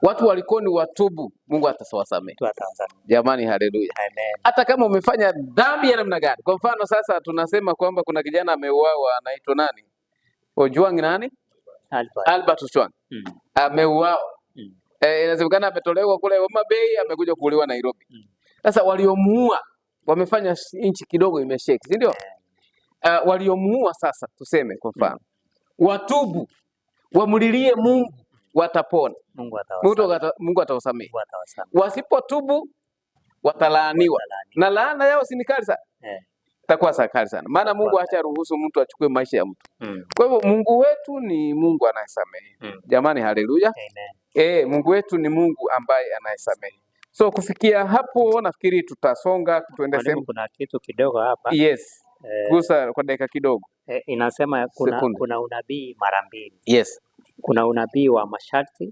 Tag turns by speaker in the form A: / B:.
A: Watu walikuwa ni watubu, Mungu atawasamehe. Jamani, haleluya. Hata kama umefanya dhambi ya namna gani. Kwa mfano sasa tunasema kwamba kuna kijana ameuawa anaitwa nani? Ojwang nani? Albert Ojwang. Ameuawa. Inawezekana ametolewa kule Homa Bay amekuja kuuliwa Nairobi. Sasa waliomuua wamefanya inchi kidogo imeshake, si ndio? Waliomuua sasa tuseme kwa mfano watubu, wamlilie Mungu, watapona. Mungu atawasamehe. Wasipotubu watalaaniwa. Na laana yao si kali sana. Itakuwa kali sana. Maana Mungu haacha ruhusu mtu achukue maisha ya mtu. Kwa hivyo Mungu wetu ni Mungu anayesamehe. Jamani, haleluya. Mungu wetu ni Mungu ambaye anayesamehe. So kufikia hapo nafikiri tutasonga tuende sehemu.
B: Kuna kitu kidogo hapa.
A: Yes. Gusa kwa dakika kidogo.
B: Inasema kuna unabii mara mbili.
A: Yes.
B: Kuna unabii wa masharti